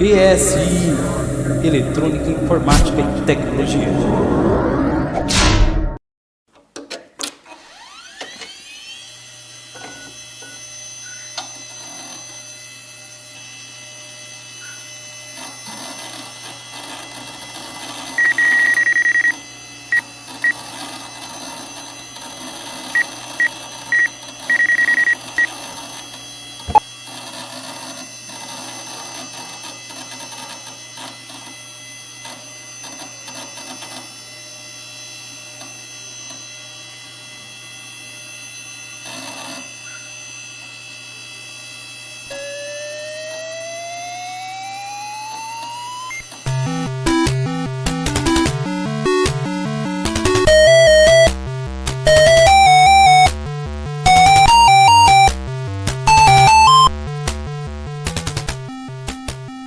ESI, Eletrônica, Informática e Tecnologia.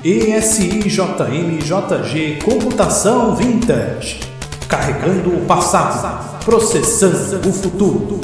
ESI-JM-JG Computação Vintage, carregando o passado, processando o futuro.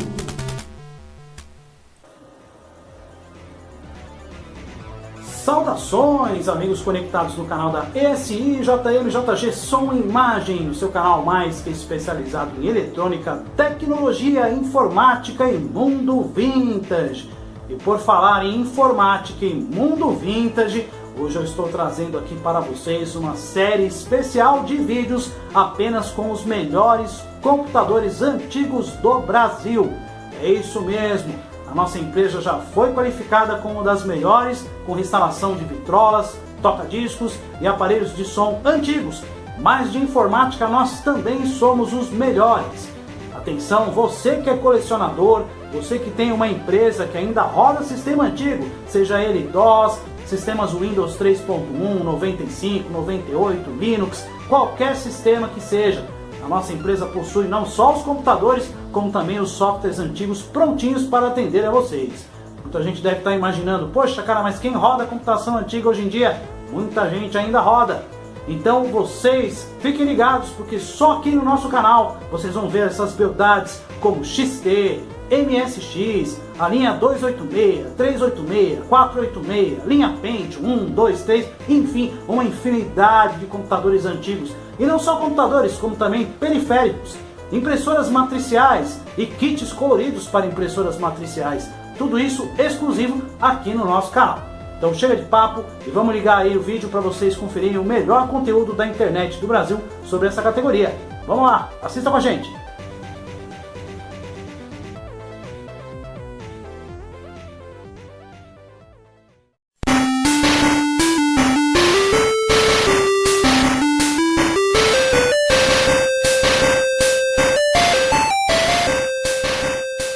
Saudações, amigos conectados no canal da ESI-JM-JG Som e Imagem, o seu canal mais que especializado em eletrônica, tecnologia, informática e mundo vintage. E por falar em informática e mundo vintage, hoje eu estou trazendo aqui para vocês uma série especial de vídeos apenas com os melhores computadores antigos do Brasil. É isso mesmo, a nossa empresa já foi qualificada como uma das melhores, com instalação de vitrolas, toca-discos e aparelhos de som antigos. Mas de informática nós também somos os melhores. Atenção, você que é colecionador, você que tem uma empresa que ainda roda sistema antigo, seja ele DOS, sistemas Windows 3.1, 95, 98, Linux, qualquer sistema que seja. A nossa empresa possui não só os computadores, como também os softwares antigos prontinhos para atender a vocês. Muita gente deve estar imaginando, poxa cara, mas quem roda computação antiga hoje em dia? Muita gente ainda roda. Então vocês fiquem ligados, porque só aqui no nosso canal vocês vão ver essas beldades como XT, MSX, a linha 286, 386, 486, linha Pentium 1, 2, 3, enfim, uma infinidade de computadores antigos. E não só computadores, como também periféricos, impressoras matriciais e kits coloridos para impressoras matriciais. Tudo isso exclusivo aqui no nosso canal. Então chega de papo e vamos ligar aí o vídeo para vocês conferirem o melhor conteúdo da internet do Brasil sobre essa categoria. Vamos lá, assista com a gente!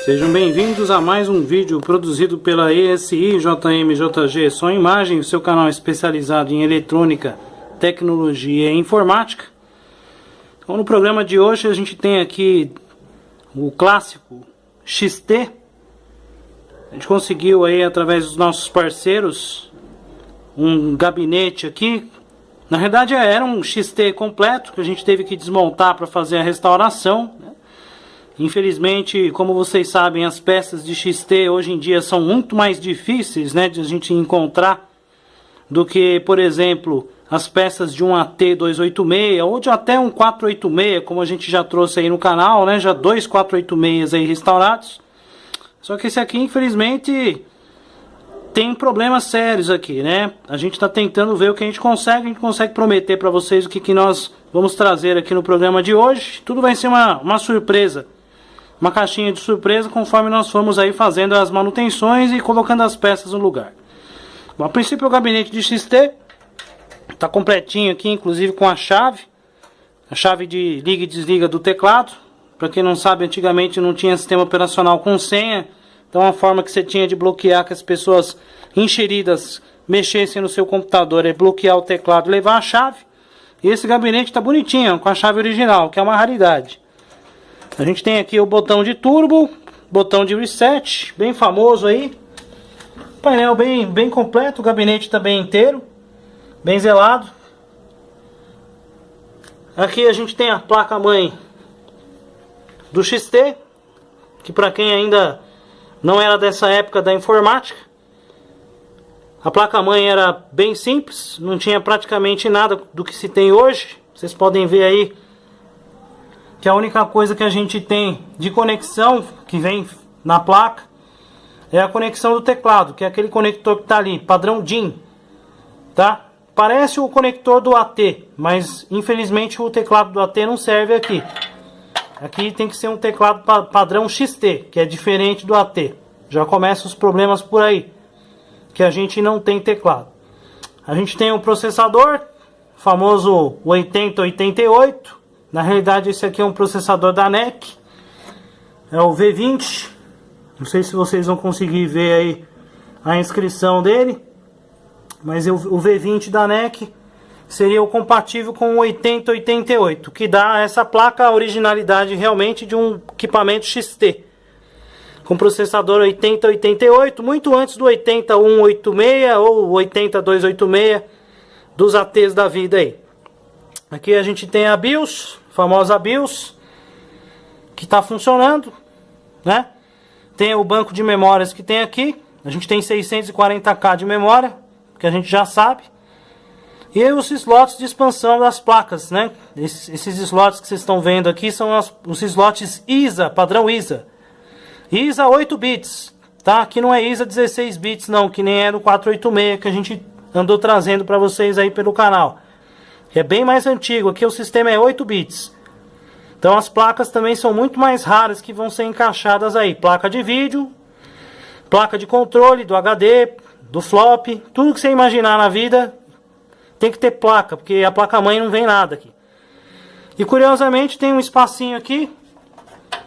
Sejam bem-vindos a mais um vídeo produzido pela ESI-JM-JG Som e Imagem, o seu canal especializado em eletrônica, tecnologia e informática. Então, no programa de hoje a gente tem aqui o clássico XT. A gente conseguiu aí, através dos nossos parceiros, um gabinete aqui. Na verdade era um XT completo que a gente teve que desmontar para fazer a restauração, né? Infelizmente, como vocês sabem, as peças de XT hoje em dia são muito mais difíceis, né, de a gente encontrar do que, por exemplo, as peças de um AT286 ou de até um 486, como a gente já trouxe aí no canal, né, já dois 486 aí restaurados. Só que esse aqui, infelizmente, tem problemas sérios aqui, né? A gente está tentando ver o que a gente consegue prometer para vocês o que nós vamos trazer aqui no programa de hoje. Tudo vai ser uma surpresa. Uma caixinha de surpresa conforme nós formos aí fazendo as manutenções e colocando as peças no lugar. Bom, a princípio o gabinete de XT está completinho aqui, inclusive com a chave de liga e desliga do teclado. Para quem não sabe, antigamente não tinha sistema operacional com senha, então a forma que você tinha de bloquear que as pessoas enxeridas mexessem no seu computador é bloquear o teclado e levar a chave. E esse gabinete está bonitinho, com a chave original, que é uma raridade. A gente tem aqui o botão de turbo, botão de reset, bem famoso aí. Painel bem completo, o gabinete também inteiro, bem zelado. Aqui a gente tem a placa-mãe do XT, que para quem ainda não era dessa época da informática, A placa-mãe era bem simples, não tinha praticamente nada do que se tem hoje. Vocês podem ver aí que a única coisa que a gente tem de conexão que vem na placa é a conexão do teclado, que é aquele conector que está ali, padrão DIN, tá? Parece o conector do AT, mas infelizmente o teclado do AT não serve aqui. Aqui tem que ser um teclado padrão XT, que é diferente do AT. Já começam os problemas por aí, que a gente não tem teclado. A gente tem um processador, famoso 8088. Na realidade esse aqui é um processador da NEC. É o V20. Não sei se vocês vão conseguir ver aí a inscrição dele. Mas o V20 da NEC seria o compatível com o 8088, que dá a essa placa a originalidade realmente de um equipamento XT. Com processador 8088, muito antes do 80186 ou 80286 dos ATs da vida aí. Aqui a gente tem a BIOS, a famosa BIOS, que está funcionando, né? Tem o banco de memórias que tem aqui. A gente tem 640K de memória, que a gente já sabe. E os slots de expansão das placas, né? Esses slots que vocês estão vendo aqui são os slots ISA, padrão ISA. ISA 8 bits, tá? Aqui não é ISA 16 bits não, que nem é no 486 que a gente andou trazendo para vocês aí pelo canal. É bem mais antigo, aqui o sistema é 8 bits. Então as placas também são muito mais raras que vão ser encaixadas aí. Placa de vídeo, placa de controle do HD, do flop, tudo que você imaginar na vida tem que ter placa, porque a placa-mãe não vem nada aqui. E curiosamente tem um espacinho aqui,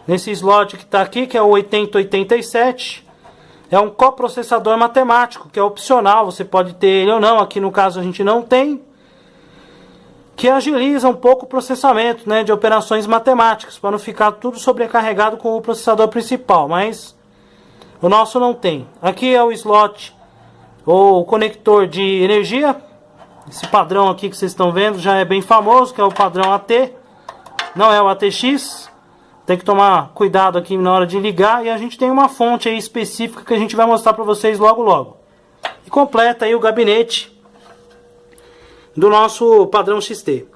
nesse slot que está aqui, que é o 8087. É um coprocessador matemático, que é opcional, você pode ter ele ou não. Aqui no caso a gente não tem. Que agiliza um pouco o processamento, né, de operações matemáticas, para não ficar tudo sobrecarregado com o processador principal. Mas o nosso não tem. Aqui é o slot, ou conector de energia. Esse padrão aqui que vocês estão vendo já é bem famoso, que é o padrão AT. Não é o ATX. Tem que tomar cuidado aqui na hora de ligar. E a gente tem uma fonte aí específica que a gente vai mostrar para vocês logo logo. E completa aí o gabinete do nosso padrão XT.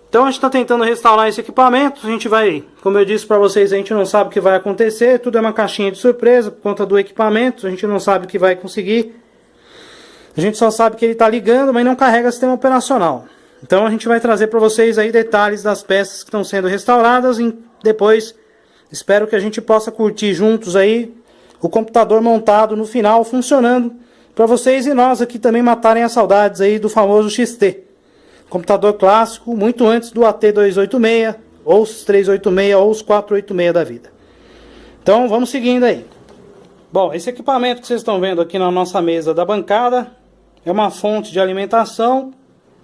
Então a gente está tentando restaurar esse equipamento. A gente vai, como eu disse para vocês, a gente não sabe o que vai acontecer. Tudo é uma caixinha de surpresa por conta do equipamento. A gente não sabe o que vai conseguir. A gente só sabe que ele está ligando, mas não carrega sistema operacional. Então a gente vai trazer para vocês aí detalhes das peças que estão sendo restauradas. E depois espero que a gente possa curtir juntos aí o computador montado no final, funcionando, para vocês e nós aqui também matarem as saudades aí do famoso XT. Computador clássico, muito antes do AT286, ou os 386, ou os 486 da vida. Então vamos seguindo aí. Bom, esse equipamento que vocês estão vendo aqui na nossa mesa da bancada é uma fonte de alimentação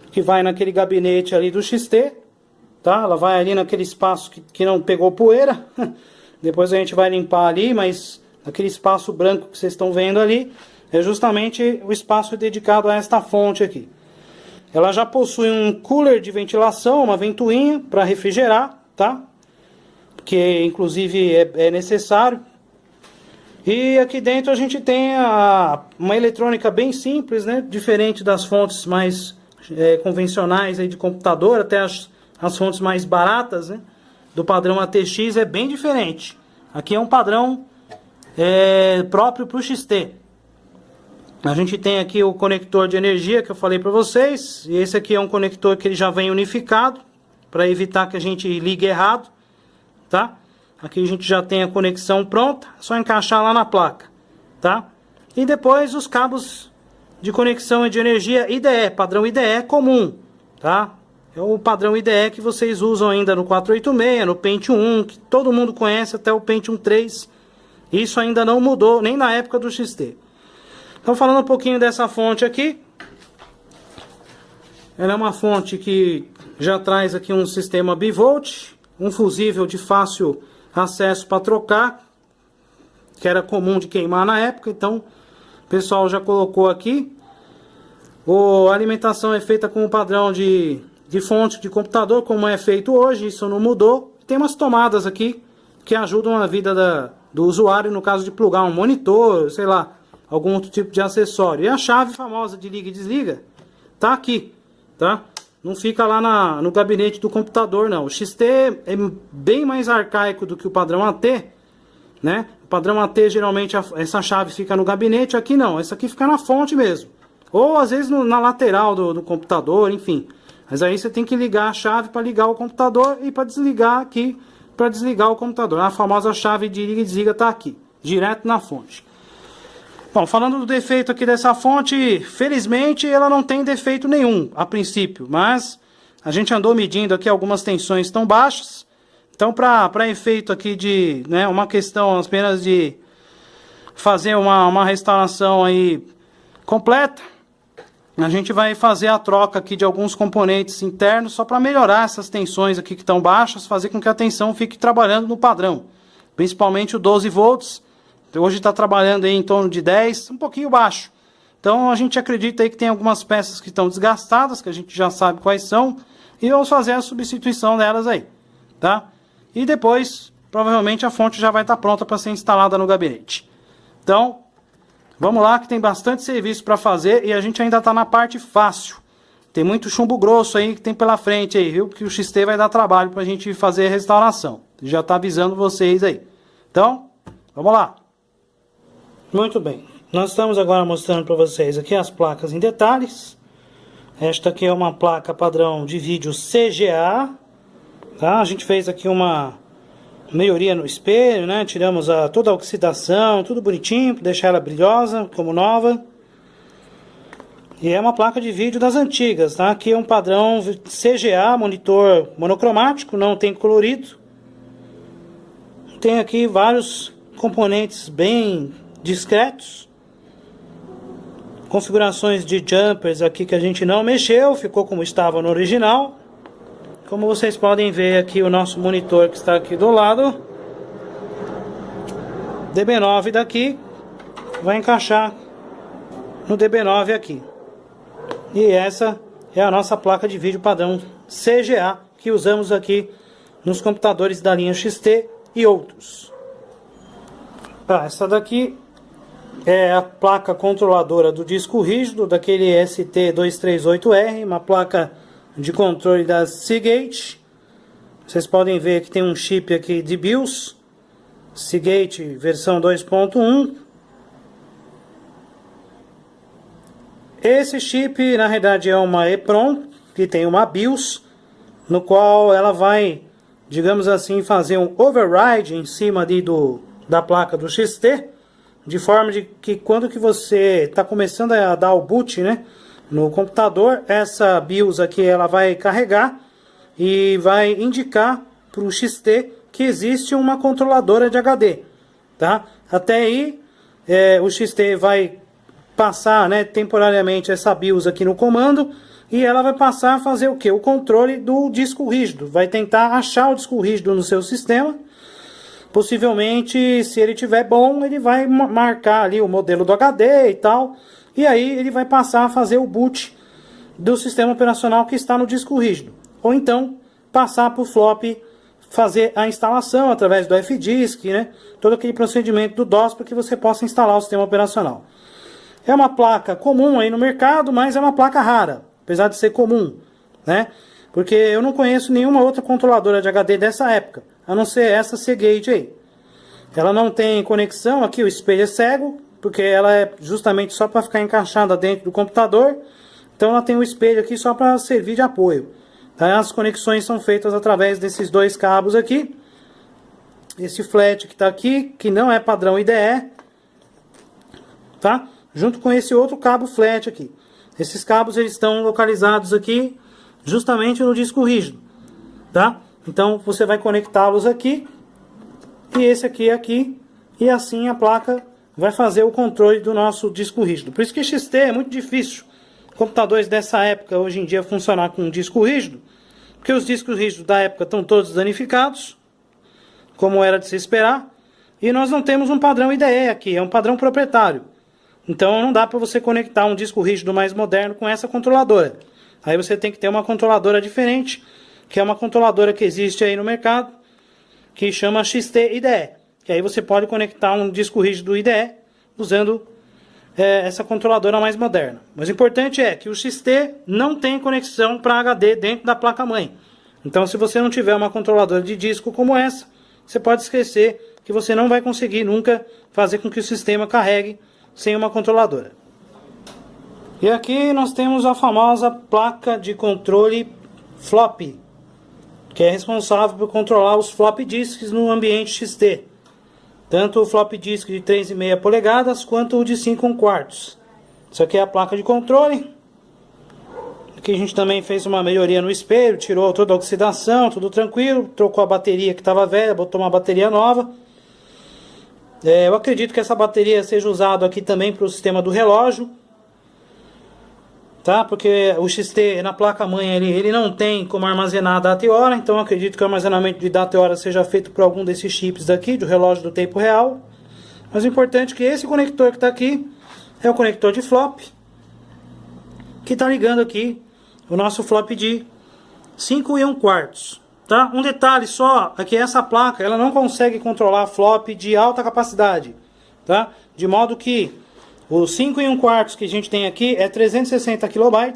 que vai naquele gabinete ali do XT, tá? Ela vai ali naquele espaço que não pegou poeira. Depois a gente vai limpar ali, mas aquele espaço branco que vocês estão vendo ali é justamente o espaço dedicado a esta fonte aqui. Ela já possui um cooler de ventilação, uma ventoinha para refrigerar, tá? Que inclusive é necessário. E aqui dentro a gente tem uma eletrônica bem simples, né? Diferente das fontes mais convencionais aí de computador, até as fontes mais baratas, né? Do padrão ATX é bem diferente. Aqui é um padrão próprio para o XT. A gente tem aqui o conector de energia que eu falei para vocês. E esse aqui é um conector que ele já vem unificado, para evitar que a gente ligue errado, tá? Aqui a gente já tem a conexão pronta, é só encaixar lá na placa, tá? E depois os cabos de conexão de energia IDE, padrão IDE comum, tá? É o padrão IDE que vocês usam ainda no 486, no Pentium 1, que todo mundo conhece, até o Pentium 3. Isso ainda não mudou, nem na época do XT. Então, falando um pouquinho dessa fonte aqui. Ela é uma fonte que já traz aqui um sistema bivolt, um fusível de fácil acesso para trocar, que era comum de queimar na época, então o pessoal já colocou aqui. A alimentação é feita com o padrão de fonte de computador, como é feito hoje, isso não mudou. Tem umas tomadas aqui que ajudam a vida do usuário, no caso de plugar um monitor, sei lá, algum outro tipo de acessório. E a chave famosa de liga e desliga tá aqui, tá? Não fica lá no gabinete do computador, não. O XT é bem mais arcaico do que o padrão AT, né? O padrão AT, geralmente, essa chave fica no gabinete. Aqui não, essa aqui fica na fonte mesmo. Ou, às vezes, na lateral do computador, enfim. Mas aí você tem que ligar a chave para ligar o computador e para desligar aqui, para desligar o computador. A famosa chave de liga e desliga está aqui, direto na fonte. Bom, falando do defeito aqui dessa fonte, felizmente ela não tem defeito nenhum, a princípio. Mas a gente andou medindo aqui, algumas tensões estão baixas. Então, para efeito aqui de, né, uma questão apenas de fazer uma restauração aí completa, a gente vai fazer a troca aqui de alguns componentes internos só para melhorar essas tensões aqui que estão baixas, fazer com que a tensão fique trabalhando no padrão. Principalmente o 12 volts. Hoje está trabalhando aí em torno de 10, um pouquinho baixo. Então a gente acredita aí que tem algumas peças que estão desgastadas, que a gente já sabe quais são, e vamos fazer a substituição delas aí, tá? E depois, provavelmente a fonte já vai estar pronta para ser instalada no gabinete. Então, vamos lá que tem bastante serviço para fazer e a gente ainda está na parte fácil. Tem muito chumbo grosso aí que tem pela frente aí, viu? Que o XT vai dar trabalho para a gente fazer a restauração. Já está avisando vocês aí. Então, vamos lá. Muito bem, nós estamos agora mostrando para vocês aqui as placas em detalhes. Esta aqui é uma placa padrão de vídeo CGA, tá? A gente fez aqui uma melhoria no espelho, né? Tiramos toda a oxidação, tudo bonitinho, para deixar ela brilhosa, como nova. E é uma placa de vídeo das antigas, tá? Aqui é um padrão CGA, monitor monocromático, não tem colorido. Tem aqui vários componentes bem discretos, configurações de jumpers aqui que a gente não mexeu, ficou como estava no original. Como vocês podem ver aqui o nosso monitor que está aqui do lado, DB9 daqui vai encaixar no DB9 aqui. E essa é a nossa placa de vídeo padrão CGA que usamos aqui nos computadores da linha XT e outros. Essa daqui é a placa controladora do disco rígido, daquele ST238R, uma placa de controle da Seagate. Vocês podem ver que tem um chip aqui de BIOS, Seagate versão 2.1. Esse chip, na realidade, é uma EEPROM, que tem uma BIOS, no qual ela vai, digamos assim, fazer um override em cima da placa do XT, de forma de que quando que você está começando a dar o boot, né, no computador, essa BIOS aqui ela vai carregar e vai indicar para o XT que existe uma controladora de HD, tá? Até aí o XT vai passar, né, temporariamente essa BIOS aqui no comando e ela vai passar a fazer o que? O controle do disco rígido, vai tentar achar o disco rígido no seu sistema. Possivelmente, se ele tiver bom, ele vai marcar ali o modelo do HD e tal. E aí ele vai passar a fazer o boot do sistema operacional que está no disco rígido. Ou então, passar para o flop, fazer a instalação através do FDisk, né? Todo aquele procedimento do DOS para que você possa instalar o sistema operacional. É uma placa comum aí no mercado, mas é uma placa rara, apesar de ser comum, né? Porque eu não conheço nenhuma outra controladora de HD dessa época, a não ser essa Seagate aí. Ela não tem conexão, aqui o espelho é cego, porque ela é justamente só para ficar encaixada dentro do computador. Então ela tem o espelho aqui só para servir de apoio. Tá? As conexões são feitas através desses dois cabos aqui. Esse flat que está aqui, que não é padrão IDE, tá? Junto com esse outro cabo flat aqui. Esses cabos eles estão localizados aqui justamente no disco rígido, tá? Então você vai conectá-los aqui e esse aqui e assim a placa vai fazer o controle do nosso disco rígido. Por isso que XT é muito difícil computadores dessa época hoje em dia funcionar com um disco rígido, porque os discos rígidos da época estão todos danificados, como era de se esperar, e nós não temos um padrão IDE aqui, é um padrão proprietário. Então não dá para você conectar um disco rígido mais moderno com essa controladora. Aí você tem que ter uma controladora diferente, que é uma controladora que existe aí no mercado, que chama XT IDE. Que aí você pode conectar um disco rígido IDE usando essa controladora mais moderna. Mas o importante é que o XT não tem conexão para HD dentro da placa-mãe. Então, se você não tiver uma controladora de disco como essa, você pode esquecer que você não vai conseguir nunca fazer com que o sistema carregue sem uma controladora. E aqui nós temos a famosa placa de controle flop, que é responsável por controlar os flop disks no ambiente XT. Tanto o flop disk de 3,5 polegadas quanto o de 5,25. Isso aqui é a placa de controle. Aqui a gente também fez uma melhoria no espelho, tirou toda a oxidação, tudo tranquilo, trocou a bateria que estava velha, botou uma bateria nova. Eu acredito que essa bateria seja usada aqui também para o sistema do relógio, tá? Porque o XT na placa-mãe ele não tem como armazenar a data e hora, então eu acredito que o armazenamento de data e hora seja feito por algum desses chips daqui, do relógio do tempo real. Mas o importante é que esse conector que está aqui é o conector de flop, que está ligando aqui o nosso flop de 5,25. Tá? Um detalhe só é que essa placa ela não consegue controlar flop de alta capacidade, tá? De modo que o 5,25 que a gente tem aqui é 360 KB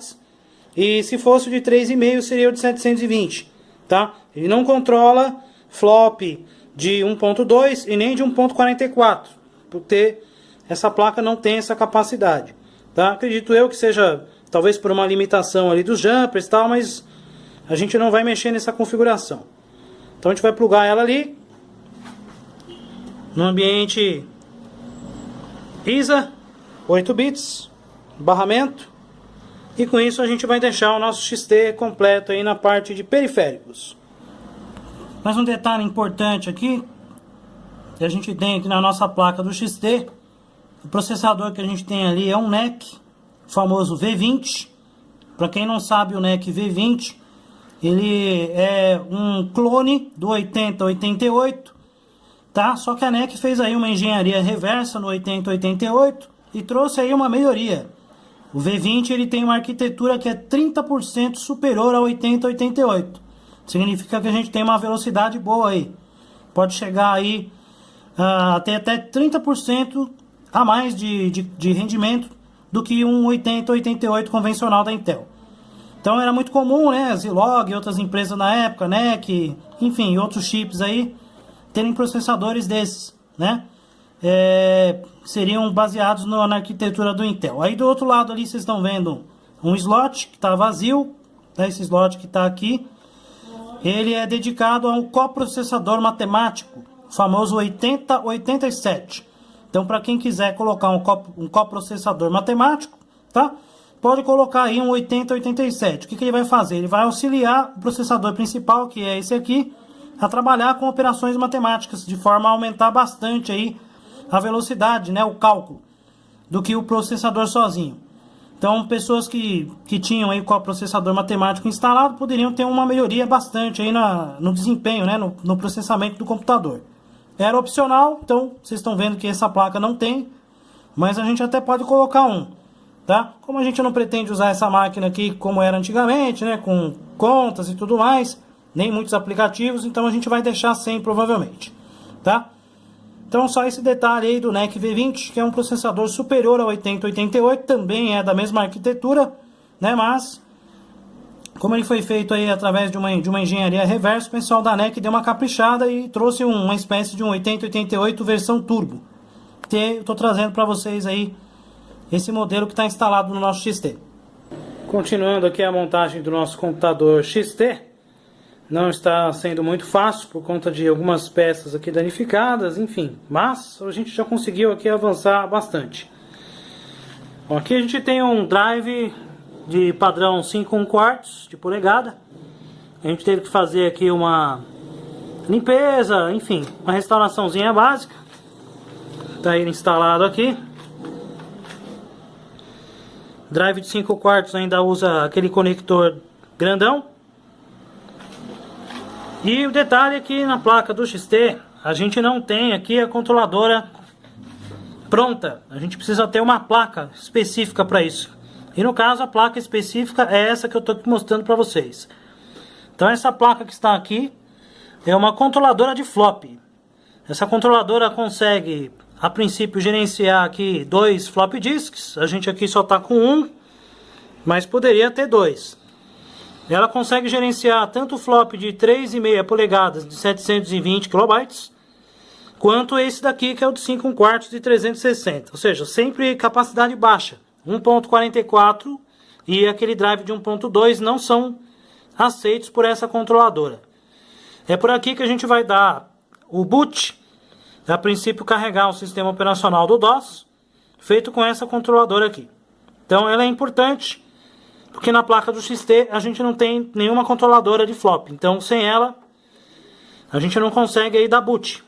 e se fosse o de 3,5 seria o de 720, tá? Ele não controla flop de 1.2 e nem de 1.44, porque essa placa não tem essa capacidade, tá? Acredito eu que seja talvez por uma limitação ali dos jumpers e tal, mas a gente não vai mexer nessa configuração. Então a gente vai plugar ela ali no ambiente ISA 8 bits, barramento, e com isso a gente vai deixar o nosso XT completo aí na parte de periféricos. Mas um detalhe importante aqui, que a gente tem aqui na nossa placa do XT, o processador que a gente tem ali é um NEC, o famoso V20. Para quem não sabe, o NEC V20, ele é um clone do 8088, tá? Só que a NEC fez aí uma engenharia reversa no 8088 e trouxe aí uma melhoria. O V20 ele tem uma arquitetura que é 30% superior ao 8088. Significa que a gente tem uma velocidade boa aí. Pode chegar aí até 30% a mais de rendimento do que um 8088 convencional da Intel. Então era muito comum, né, Zilog e outras empresas na época, NEC, enfim, outros chips aí, terem processadores desses, né? Seriam baseados na arquitetura do Intel. Aí do outro lado ali vocês estão vendo um slot que está vazio, né? Esse slot que está aqui, ele é dedicado a um coprocessador matemático, o famoso 8087. Então para quem quiser colocar um coprocessador matemático, tá? Pode colocar aí um 8087. O que ele vai fazer? Ele vai auxiliar o processador principal, que é esse aqui, a trabalhar com operações matemáticas, de forma a aumentar bastante aí a velocidade, né, o cálculo, do que o processador sozinho. Então, pessoas que tinham aí com o processador matemático instalado, poderiam ter uma melhoria bastante aí no desempenho, né, no processamento do computador. Era opcional, então vocês estão vendo que essa placa não tem, mas a gente até pode colocar um. Tá? Como a gente não pretende usar essa máquina aqui como era antigamente, né, com contas e tudo mais, nem muitos aplicativos, então a gente vai deixar sem provavelmente, tá? Então só esse detalhe aí do NEC V20, que é um processador superior ao 8088, também é da mesma arquitetura, né, mas como ele foi feito aí através de uma engenharia reversa, o pessoal da NEC deu uma caprichada e trouxe uma espécie de um 8088 versão turbo, que eu estou trazendo para vocês aí esse modelo que está instalado no nosso XT. Continuando aqui a montagem do nosso computador XT, não está sendo muito fácil por conta de algumas peças aqui danificadas, enfim, mas a gente já conseguiu aqui avançar bastante. Bom, aqui a gente tem um drive de padrão 5,25 de polegada. A gente teve que fazer aqui uma limpeza, enfim, uma restauraçãozinha básica. Está ele instalado aqui. Drive de 5/4 ainda usa aquele conector grandão. E o detalhe é que na placa do XT a gente não tem aqui a controladora pronta. A gente precisa ter uma placa específica para isso. E no caso a placa específica é essa que eu estou mostrando para vocês. Então essa placa que está aqui é uma controladora de flop. Essa controladora consegue a princípio gerenciar aqui 2 flop disks. A gente aqui só está com um, mas poderia ter 2. Ela consegue gerenciar tanto o flop de 3,5 polegadas de 720 KB, quanto esse daqui que é o de 5 1/4 de 360. Ou seja, sempre capacidade baixa. 1.44 e aquele drive de 1.2 não são aceitos por essa controladora. É por aqui que a gente vai dar o boot, a princípio carregar o sistema operacional do DOS, feito com essa controladora aqui. Então ela é importante, porque na placa do XT a gente não tem nenhuma controladora de flop. Então sem ela a gente não consegue aí dar boot.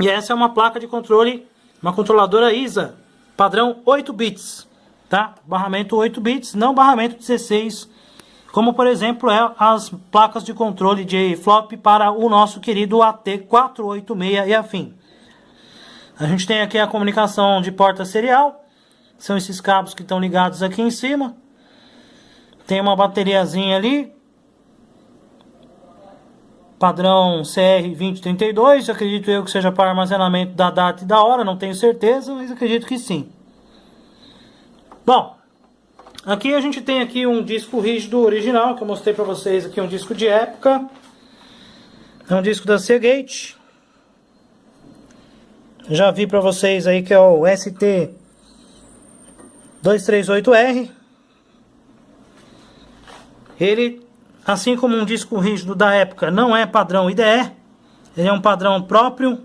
E essa é uma placa de controle, uma controladora ISA, padrão 8 bits. Tá? Barramento 8 bits, não barramento 16, como por exemplo as placas de controle de flop para o nosso querido AT486 e afim. A gente tem aqui a comunicação de porta serial, são esses cabos que estão ligados aqui em cima. Tem uma bateriazinha ali, padrão CR2032, acredito eu que seja para armazenamento da data e da hora, não tenho certeza, mas acredito que sim. Bom, aqui a gente tem aqui um disco rígido original, que eu mostrei para vocês aqui, um disco de época. É um disco da Seagate. Já vi para vocês aí que é o ST238R. Ele, assim como um disco rígido da época, não é padrão IDE. Ele é um padrão próprio.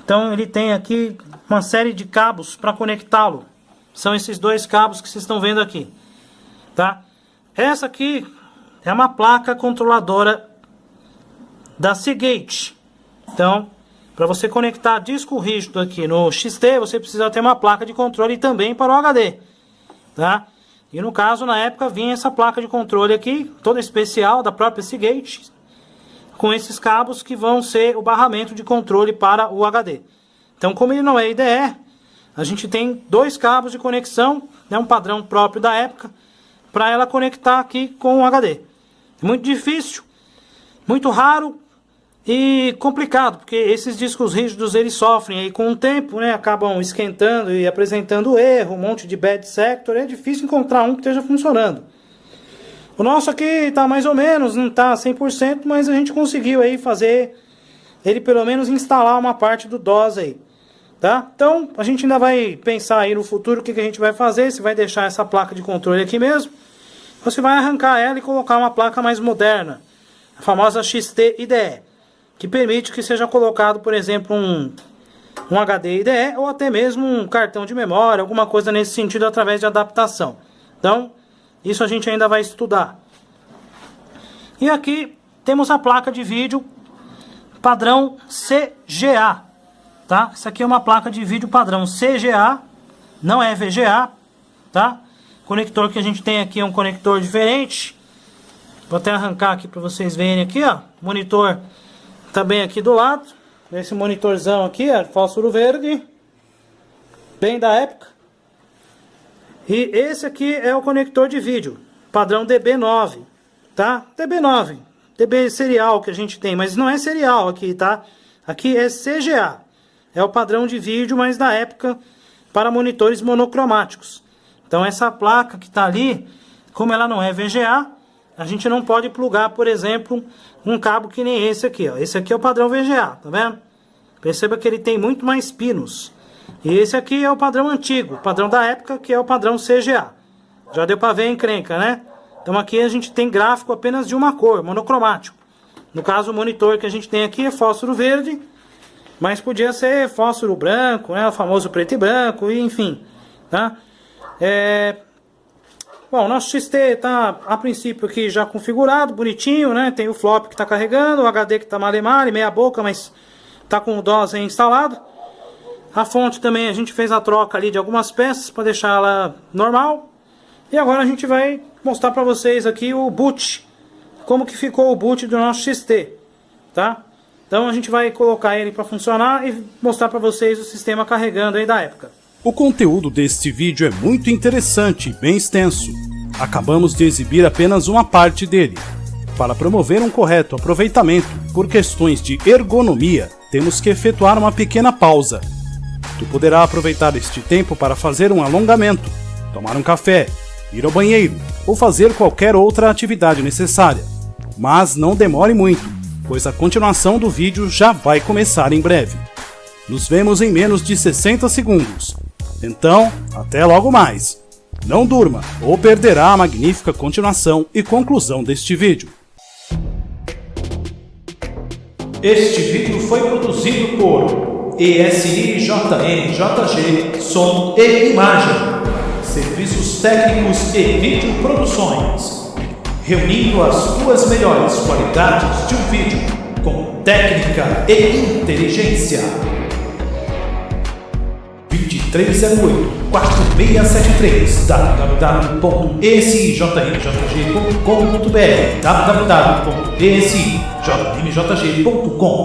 Então ele tem aqui uma série de cabos para conectá-lo. São esses 2 cabos que vocês estão vendo aqui. Tá? Essa aqui é uma placa controladora da Seagate. Então, para você conectar disco rígido aqui no XT, você precisa ter uma placa de controle também para o HD. Tá? E no caso, na época, vinha essa placa de controle aqui, toda especial, da própria Seagate, com esses cabos que vão ser o barramento de controle para o HD. Então, como ele não é IDE, a gente tem 2 cabos de conexão, né, um padrão próprio da época, para ela conectar aqui com o HD. É muito difícil, muito raro e complicado, porque esses discos rígidos eles sofrem aí com o tempo, né, acabam esquentando e apresentando erro, um monte de bad sector, é difícil encontrar um que esteja funcionando. O nosso aqui está mais ou menos, não está 100%, mas a gente conseguiu aí fazer ele pelo menos instalar uma parte do DOS aí. Tá? Então a gente ainda vai pensar aí no futuro o que a gente vai fazer, se vai deixar essa placa de controle aqui mesmo, ou se vai arrancar ela e colocar uma placa mais moderna, a famosa XT IDE, que permite que seja colocado, por exemplo, um HD IDE ou até mesmo um cartão de memória, alguma coisa nesse sentido através de adaptação. Então isso a gente ainda vai estudar. E aqui temos a placa de vídeo padrão CGA. Tá? Essa aqui é uma placa de vídeo padrão CGA, não é VGA, tá? O conector que a gente tem aqui é um conector diferente. Vou até arrancar aqui para vocês verem aqui, ó. O monitor tá bem aqui do lado. Esse monitorzão aqui, ó, fósforo verde, bem da época. E esse aqui é o conector de vídeo, padrão DB9, tá? DB9, DB serial que a gente tem, mas não é serial aqui, tá? Aqui é CGA. É o padrão de vídeo, mas da época para monitores monocromáticos. Então essa placa que está ali, como ela não é VGA, a gente não pode plugar, por exemplo, um cabo que nem esse aqui. Ó. Esse aqui é o padrão VGA, tá vendo? Perceba que ele tem muito mais pinos. E esse aqui é o padrão antigo, o padrão da época, que é o padrão CGA. Já deu para ver a encrenca, né? Então aqui a gente tem gráfico apenas de uma cor, monocromático. No caso, o monitor que a gente tem aqui é fósforo verde, mas podia ser fósforo branco, né? O famoso preto e branco, e enfim, tá? Bom, o nosso XT está a princípio aqui já configurado, bonitinho, né? Tem o flop que está carregando, o HD que está male-male, meia boca, mas está com o DOS aí instalado. A fonte também a gente fez a troca ali de algumas peças para deixar ela normal. E agora a gente vai mostrar para vocês aqui o boot, como que ficou o boot do nosso XT, tá? Então a gente vai colocar ele para funcionar e mostrar para vocês o sistema carregando aí da época. O conteúdo deste vídeo é muito interessante e bem extenso. Acabamos de exibir apenas uma parte dele. Para promover um correto aproveitamento, por questões de ergonomia, temos que efetuar uma pequena pausa. Tu poderá aproveitar este tempo para fazer um alongamento, tomar um café, ir ao banheiro ou fazer qualquer outra atividade necessária. Mas não demore muito, pois a continuação do vídeo já vai começar em breve. Nos vemos em menos de 60 segundos. Então, até logo mais. Não durma ou perderá a magnífica continuação e conclusão deste vídeo. Este vídeo foi produzido por ESI-JMJG Som e Imagem, Serviços Técnicos e Videoproduções, reunindo as duas melhores qualidades de um vídeo com técnica e inteligência. 2308-4673 www.esijmjg.com.br www.esijmjg.com